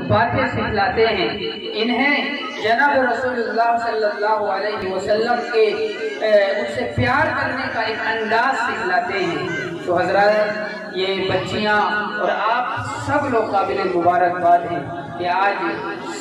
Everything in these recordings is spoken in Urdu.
باتیں سکھلاتے ہیں، انہیں جناب رسول اللہ صلی اللہ علیہ وسلم کے ان سے پیار کرنے کا ایک انداز سکھلاتے ہیں۔ تو حضرات یہ بچیاں اور آپ سب لوگ قابل مبارکباد ہیں کہ آج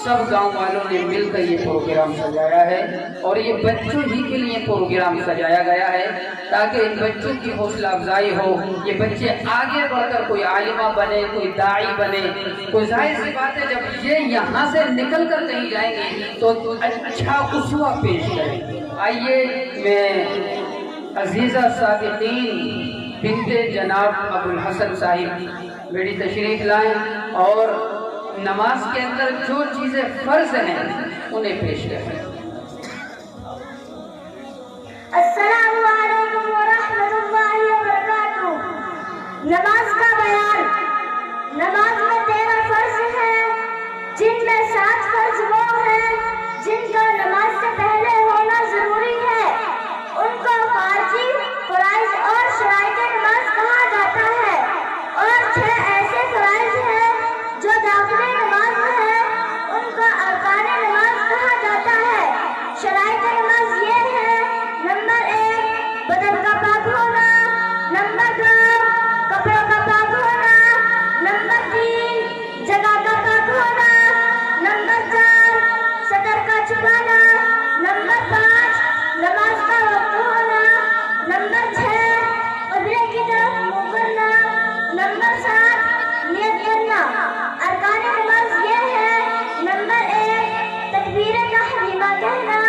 سب گاؤں والوں نے مل کر یہ پروگرام سجایا ہے، اور یہ بچوں ہی کے لیے پروگرام سجایا گیا ہے تاکہ ان بچوں کی حوصلہ افزائی ہو، یہ بچے آگے بڑھ کر کوئی عالمہ بنے، کوئی داعی بنے۔ کوئی ظاہر سی بات ہے جب یہ یہاں سے نکل کر کہیں جائیں گے تو اچھا اسوہ پیش کریں۔ آئیے میں عزیزہ صادقین بنت جناب ابو الحسن صاحب میری تشریف لائیں اور نماز کے اندر جو چیزیں فرض ہیں انہیں پیش کریں۔ السلام علیکم ورحمۃ اللہ وبرکاتہ۔ نماز کا بیان۔ نماز میں 13 فرض ہیں، جن میں 7 فرض وہ ہیں جن کا نماز سے پہلے ہونا ضروری ہے، ان کو فرضی، فرائض اور شرائط نماز کہا جاتا ہے، اور 6 ایسے فرائض ہیں جو داخل نماز میں ہیں، ان کو ارکان نماز کہا جاتا ہے۔ شرائط نماز یہ ہے: نمبر 1 بدن کا پاک ہونا، نمبر 2 کپڑوں کا پاک ہونا، نمبر 3 جگہ کا پاک ہونا، نمبر 4 سطر کا چھپانا، نمبر 5 نماز کا وقت ہونا، نمبر 6 قبلے کی طرف منہ کرنا، نمبر 7 نیت کرنا۔ ارکان نماز یہ ہے: نمبر 1 تکبیر تحریمہ کہنا،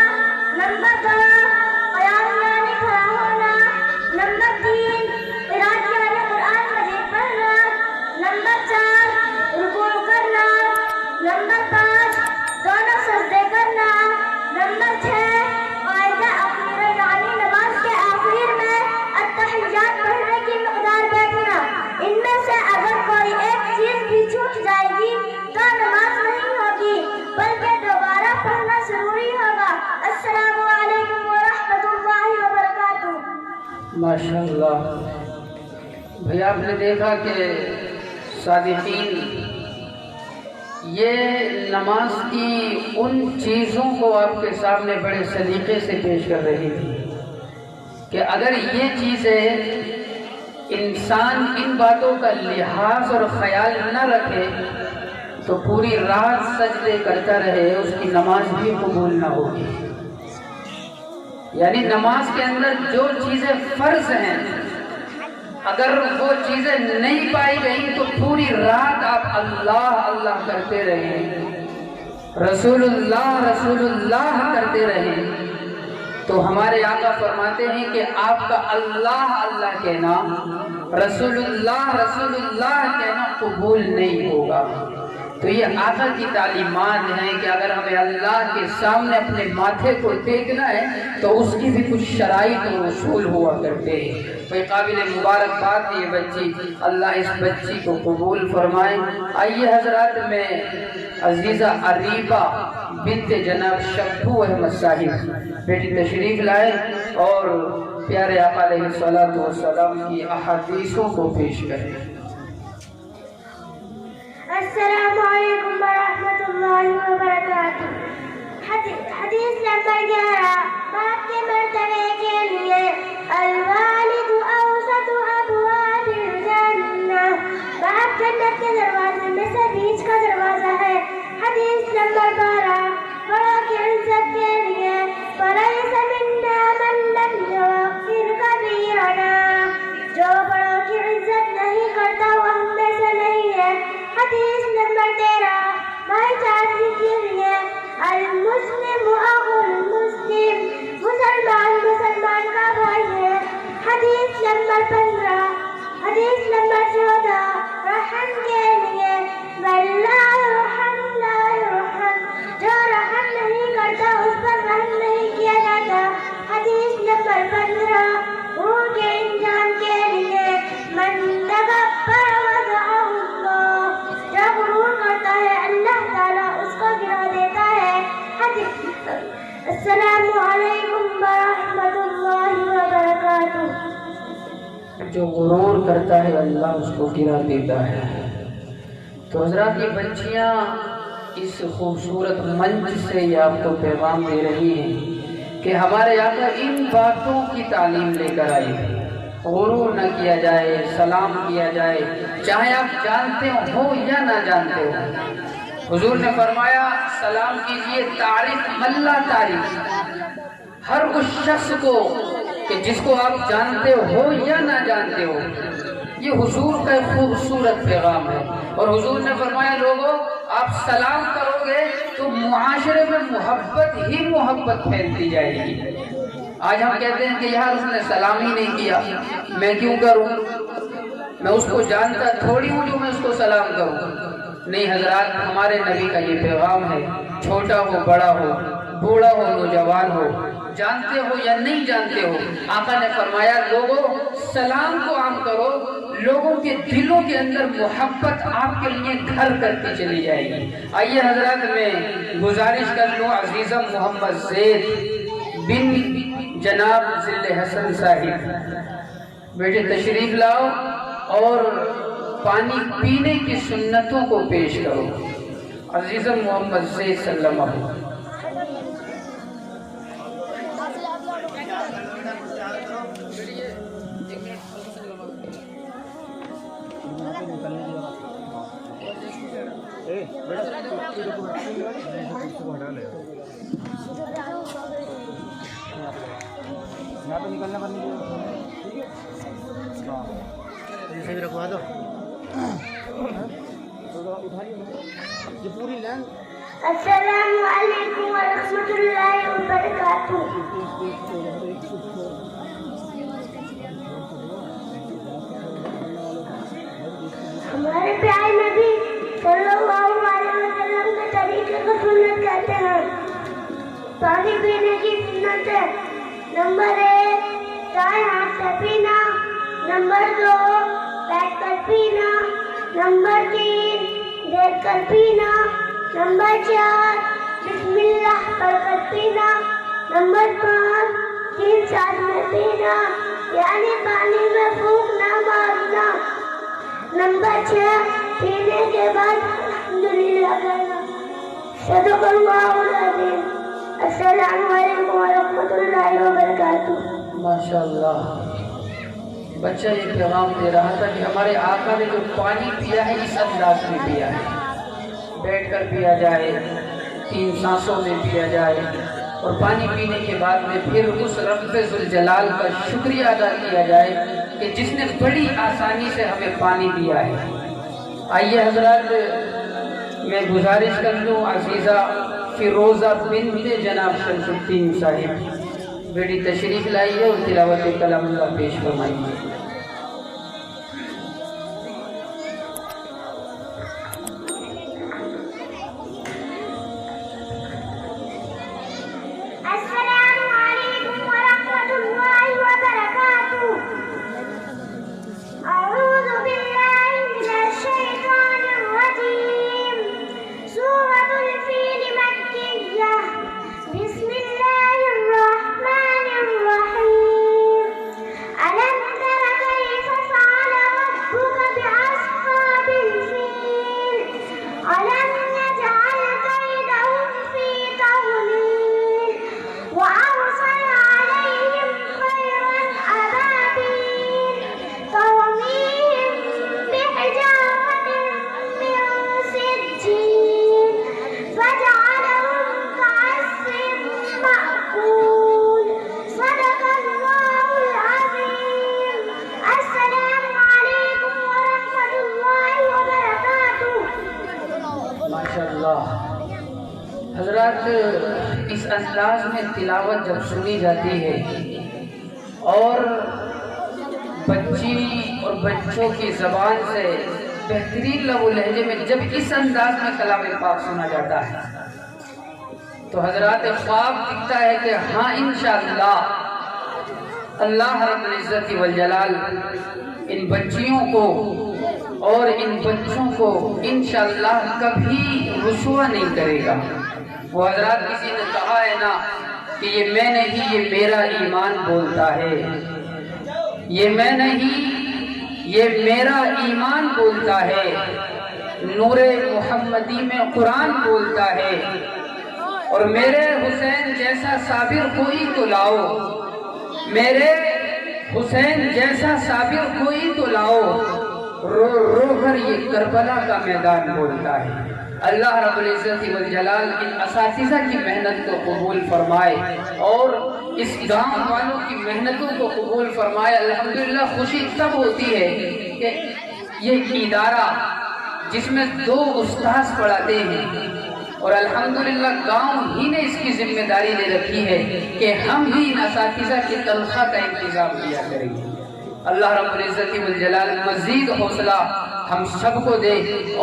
نمبر 2 قیام یعنی کھڑا ہونا، نمبر 3 قرأت یعنی قرآن مجید پڑھنا، نمبر 4 رکوع کرنا، نمبر 5 دونوں سجدے کرنا، نمبر 6 قاعدہ اخیرہ یعنی نماز کے آخر میں التحیات پڑھنے کی مقدار بیٹھنا۔ ان میں سے اگر کوئی ایک چیز بھی چھوٹ جائے گی تو نماز نہیں ہوگی بلکہ دوبارہ پڑھنا ضروری ہوگا۔ السلام علیکم ورحمۃ اللہ وبرکاتہ۔ ماشاءاللہ بھئی، آپ نے دیکھا کہ صادقین یہ نماز کی ان چیزوں کو آپ کے سامنے بڑے سلیقے سے پیش کر رہی تھی کہ اگر یہ چیزیں انسان ان باتوں کا لحاظ اور خیال نہ رکھے تو پوری رات سجدے کرتا رہے، اس کی نماز بھی قبول نہ ہوگی۔ یعنی نماز کے اندر جو چیزیں فرض ہیں اگر وہ چیزیں نہیں پائی گئیں تو پوری رات آپ اللہ اللہ کرتے رہیں، رسول اللہ کرتے رہیں، تو ہمارے آقا فرماتے ہیں کہ آپ کا اللہ اللہ کہنا، رسول اللہ کہنا قبول نہیں ہوگا۔ تو یہ آقا کی تعلیمات ہیں کہ اگر ہمیں اللہ کے سامنے اپنے ماتھے کو ٹیکنا ہے تو اس کی بھی کچھ شرائط و اصول ہوا کرتے ہیں۔ بھئی قابل مبارکباد یہ بچی، اللہ اس بچی کو قبول فرمائے۔ آئیے حضرات میں عزیزہ عریبہ بنت جناب شبو احمد صاحب بیٹی تشریف لائے اور پیارے آقا علیہ الصلوۃ والسلام کی احادیثوں کو پیش کریں۔ السلام علیکم ورحمۃ اللہ وبرکاتہ۔ حدیث نمبر 11 باپ کے مرتبے کے لیے الوالد اوسط ابواب الجنہ، باپ جنت کے دروازے میں سے بیچ کا دروازہ ہے۔ حدیث نمبر 12 بڑوں کی عزت کے لیے فلیس منا من لم یوقر کبیرنا، جو بڑوں کی عزت نہیں کرتا وہ ہم میں سے نہیں ہے۔ حدیث نمبر 13 بھائی چارگی کے لیے المسلم اخو المسلم، مسلمان کا بھائی ہے۔ حدیث نمبر 15 حدیث نمبر 14 رحم کے لیے لا یرحم لا یرحم، جو رحم نہیں کرتا اس پر رحم نہیں کیا جاتا۔ حدیث نمبر 15 روح کے انجان کے لیے من تکبر وضعہ اللہ، جو غرور کرتا ہے اللہ تعالیٰ اس کو گرا دیتا ہے۔ السلام علیکم ورحمۃ اللہ وبرکاتہ۔ جو غرور کرتا ہے اللہ اس کو گرا دیتا ہے۔ تو حضرات یہ بچیاں اس خوبصورت منچ سے یہ آپ کو پیغام دے رہی ہیں کہ ہمارے آقا ان باتوں کی تعلیم لے کر آئی ہے۔ غرور نہ کیا جائے، سلام کیا جائے، چاہے آپ جانتے ہو یا نہ جانتے ہو۔ حضور نے فرمایا سلام کیجئے تعریف ملا تعریف، ہر اس شخص کو کہ جس کو آپ جانتے ہو یا نہ جانتے ہو۔ یہ حضور کا ایک خوبصورت پیغام ہے، اور حضور نے فرمایا لوگوں آپ سلام کرو گے تو معاشرے میں محبت ہی محبت پھیلتی جائے گی۔ آج ہم کہتے ہیں کہ یار اس نے سلام ہی نہیں کیا، میں کیوں کروں، میں اس کو جانتا تھوڑی ہوں جو میں اس کو سلام کروں۔ نہیں حضرات، ہمارے نبی کا یہ پیغام ہے، چھوٹا ہو بڑا ہو، بوڑھا ہو نوجوان ہو، جانتے ہو یا نہیں جانتے ہو، آقا نے فرمایا لوگوں سلام کو عام کرو، لوگوں کے دلوں کے اندر محبت آپ کے لیے گھر کرتی چلی جائے گی۔ آئیے حضرات میں گزارش کر لوں عزیزم محمد زید بن جناب ذل حسن صاحب، بیٹے تشریف لاؤ اور پانی پینے کی سنتوں کو پیش کرو۔ عزیزم محمد زید صلی اللہ علیہ وسلم۔ یہاں پہ نکلنا بند نہیں رکھوا دو یہ پوری لائن۔ السلام علیکم ورحمۃ اللہ وبرکاتہ۔ ہمارے پیارے نبی صلی اللہ علیہ وسلم کے طریقے کو سنت کہتے ہیں۔ پانی پینے کی سنت ہے، نمبر 1 دائیں ہاتھ سے پینا، نمبر 2 بیٹھ کر پینا، نمبر 3 دیکھ کر پینا، نمبر 4 بسم اللہ پڑھ کر پینا، نمبر 5 تین ساتھ میں پینا یعنی پانی میں پھونک نہ مارنا، نمبر 6 پینے کے بعد الحمدللہ کہنا۔ صدق اللہ العظیم۔ السلام علیکم ورحمۃ اللہ وبرکاتہ۔ ماشاءاللہ، بچہ یہ پیغام دے رہا تھا کہ ہمارے آقا نے جو پانی پیا ہے اس انداز میں پیا ہے، بیٹھ کر پیا جائے، 3 سانسوں میں پیا جائے، اور پانی پینے کے بعد میں پھر اس رب ذوالجلال کا شکریہ ادا کیا جائے کہ جس نے بڑی آسانی سے ہمیں پانی دیا ہے۔ آئیے حضرات میں گزارش کر لوں عزیزہ فیروزہ بنت جناب شمس الدین صاحب، بیٹی تشریف لائیے اور تلاوت کلام اللہ پیش فرمائیے۔ حضرات اس انداز میں تلاوت جب سنی جاتی ہے اور بچی اور بچوں کی زبان سے بہترین لب و لہجے میں جب اس انداز میں کلام پاک سنا جاتا ہے تو حضرات خواب دکھتا ہے کہ ہاں انشاءاللہ اللہ رب العزت والجلال ان بچیوں کو اور ان بچوں کو انشاءاللہ کبھی رسوا نہیں کرے گا۔ وہ حضرات کسی نے کہا ہے نا کہ یہ میں نہیں یہ میرا ایمان بولتا ہے، یہ میں نہیں یہ میرا ایمان بولتا ہے، نور محمدی میں قرآن بولتا ہے، اور میرے حسین جیسا صابر کوئی تو لاؤ، میرے حسین جیسا صابر کوئی تو لاؤ، رو رو کر یہ کربلا کا میدان بولتا ہے۔ اللہ رب العزت والجلال ان اساتذہ کی محنت کو قبول فرمائے اور اس گاؤں والوں کی محنتوں کو قبول فرمائے۔ الحمدللہ خوشی تب ہوتی ہے کہ یہ ادارہ جس میں 2 استاذ پڑھاتے ہیں، اور الحمدللہ گاؤں ہی نے اس کی ذمہ داری لے رکھی ہے کہ ہم ہی ان اساتذہ کی تنخواہ کا انتظام کیا کریں گے۔ اللہ رب العزت والجلال مزید حوصلہ ہم سب کو دے،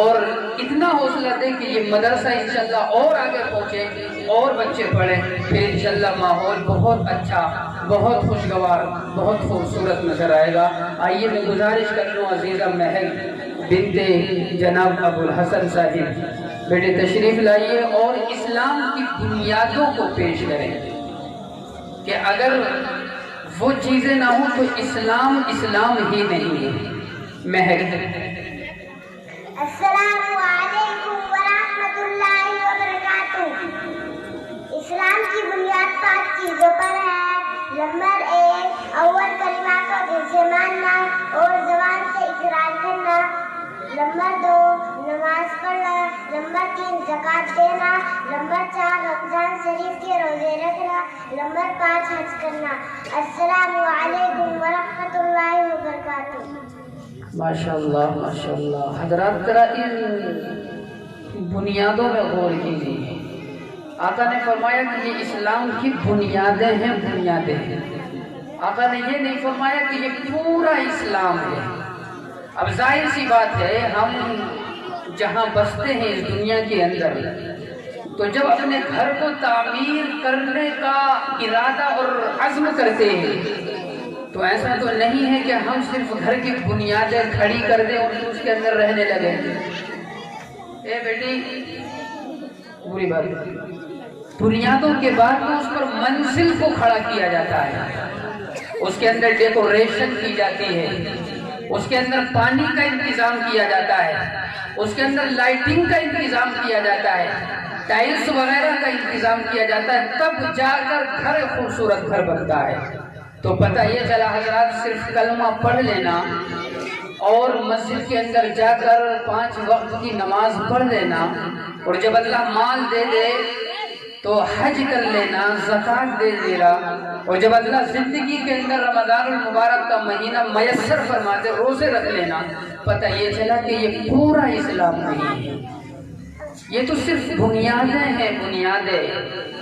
اور اتنا حوصلہ دے کہ یہ مدرسہ انشاءاللہ اور آگے پہنچے اور بچے پڑھیں، پھر انشاءاللہ ماحول بہت اچھا، بہت خوشگوار، بہت خوبصورت نظر آئے گا۔ آئیے میں گزارش کر لوں عزیزہ مہک بنت جناب ابو الحسن صاحب، بیٹے تشریف لائیے اور اسلام کی بنیادوں کو پیش کریں کہ اگر وہ چیزیں نہ ہوں تو اسلام اسلام ہی نہیں ہے۔ مہک۔ السلام علیکم ورحمۃ اللہ وبرکاتہ۔ اسلام کی بنیاد 5 چیزوں پر ہے۔ نمبر 1، اول کلمہ کو دل سے ماننا اور زبان سے اقرار کرنا۔ نمبر 2، نماز پڑھنا۔ نمبر 3، زکوٰۃ دینا۔ نمبر 4، رمضان شریف کے روزے رکھنا۔ نمبر 5، حج کرنا۔ السلام علیکم ورحمۃ اللہ وبرکاتہ۔ ماشاءاللہ ماشاءاللہ۔ حضرات ذرا ان بنیادوں میں غور کیجیے۔ آقا نے فرمایا کہ یہ اسلام کی بنیادیں ہیں، بنیادیں ہیں۔ آقا نے یہ نہیں فرمایا کہ یہ پورا اسلام ہے۔ اب ظاہر سی بات ہے، ہم جہاں بستے ہیں اس دنیا کے اندر، تو جب اپنے گھر کو تعمیر کرنے کا ارادہ اور عزم کرتے ہیں تو ایسا تو نہیں ہے کہ ہم صرف گھر کی بنیادیں کھڑی کر دیں اور اس کے اندر رہنے لگے۔ اے بیٹی، پوری بات بنیادوں کے بعد تو اس پر منزل کو کھڑا کیا جاتا ہے، اس کے اندر ڈیکوریشن کی جاتی ہے، اس کے اندر پانی کا انتظام کیا جاتا ہے، اس کے اندر لائٹنگ کا انتظام کیا جاتا ہے، ٹائلز وغیرہ کا انتظام کیا جاتا ہے، تب جا کر گھر خوبصورت گھر بنتا ہے۔ تو پتہ یہ چلا حضرات، صرف کلمہ پڑھ لینا اور مسجد کے اندر جا کر 5 وقت کی نماز پڑھ لینا، اور جب اللہ مال دے دے تو حج کر لینا، زکوٰۃ دے دینا، اور جب اللہ زندگی کے اندر رمضان المبارک کا مہینہ میسر فرما دے روزے رکھ لینا، پتہ یہ چلا کہ یہ پورا اسلام نہیں ہے۔ یہ تو صرف بنیادیں ہیں، بنیادیں۔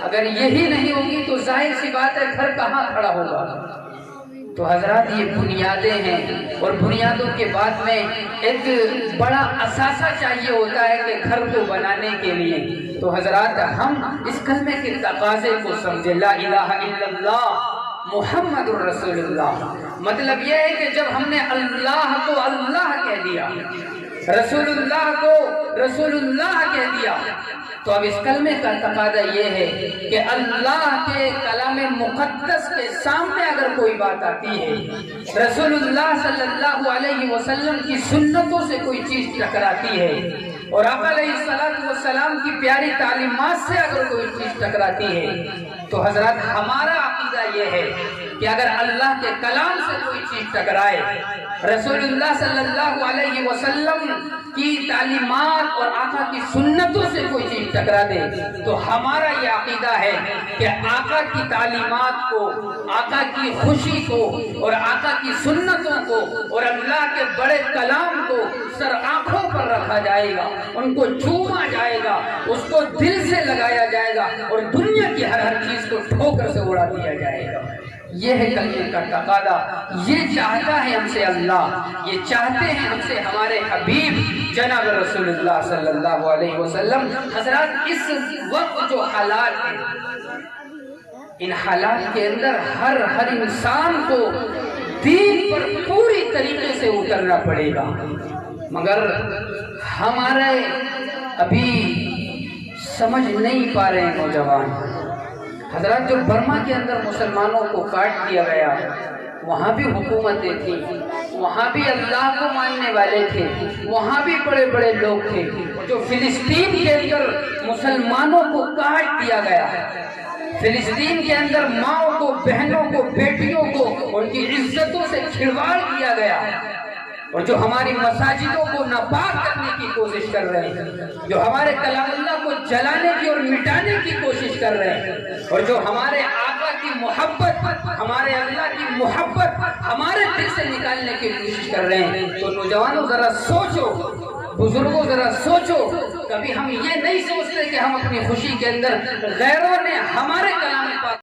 اگر یہی نہیں ہوگی تو ظاہر سی بات ہے گھر کہاں کھڑا ہوگا۔ تو حضرات یہ بنیادیں ہیں، اور بنیادوں کے بعد میں ایک بڑا اثاثہ چاہیے ہوتا ہے کہ گھر کو بنانے کے لیے۔ تو حضرات ہم اس کلمے کے تقاضے کو سمجھے، لا الہ الا اللہ محمد الرسول اللہ۔ مطلب یہ ہے کہ جب ہم نے اللہ کو اللہ کہہ دیا، رسول اللہ کو رسول اللہ کہہ دیا، تو اب اس کلمے کا تقاضا یہ ہے کہ اللہ کے کلام مقدس کے سامنے اگر کوئی بات آتی ہے، رسول اللہ صلی اللہ علیہ وسلم کی سنتوں سے کوئی چیز ٹکراتی ہے، اور آقا علیہ السلام کی پیاری تعلیمات سے اگر کوئی چیز ٹکراتی ہے، تو حضرات ہمارا عقیدہ یہ ہے کہ اگر اللہ کے کلام سے کوئی چیز ٹکرائے، رسول اللہ صلی اللہ علیہ وسلم کی تعلیمات اور آقا کی سنتوں سے کوئی چیز ٹکرا دے، تو ہمارا یہ عقیدہ ہے کہ آقا کی تعلیمات کو، آقا کی خوشی کو اور آقا کی سنتوں کو اور اللہ کے بڑے کلام کو سر آنکھوں پر رکھا جائے گا، ان کو چوما جائے گا، اس کو دل سے لگایا جائے گا، اور دنیا کی ہر چیز کو ٹھوکر سے اڑا دیا جائے گا۔ یہ ہے کلمے کا تقاضا، یہ چاہتا ہے ہم سے اللہ، یہ چاہتے ہیں ہم سے ہمارے حبیب جناب رسول اللہ صلی اللہ علیہ وسلم۔ حضرات اس وقت جو حالات ہیں، ان حالات کے اندر ہر انسان کو دین پر پوری طریقے سے اترنا پڑے گا، مگر ہمارے ابھی سمجھ نہیں پا رہے ہیں نوجوان۔ حضرات جو برما کے اندر مسلمانوں کو کاٹ دیا گیا، وہاں بھی حکومتیں تھیں، وہاں بھی اللہ کو ماننے والے تھے، وہاں بھی بڑے بڑے لوگ تھے. جو فلسطین کے اندر مسلمانوں کو کاٹ دیا گیا، فلسطین کے اندر ماؤں کو، بہنوں کو، بیٹیوں کو ان کی عزتوں سے کھلواڑ کیا گیا، اور جو ہماری مساجدوں کو ناپاک کرنے کی کوشش کر رہے ہیں، جو ہمارے کلام اللہ کو جلانے کی اور مٹانے کی کوشش کر رہے ہیں، اور جو ہمارے آقا کی محبت، ہمارے اللہ کی محبت ہمارے دل سے نکالنے کی کوشش کر رہے ہیں. تو نوجوانوں ذرا سوچو، بزرگوں ذرا سوچو، کبھی ہم یہ نہیں سوچتے کہ ہم اپنی خوشی کے اندر غیروں نے ہمارے کلام پاک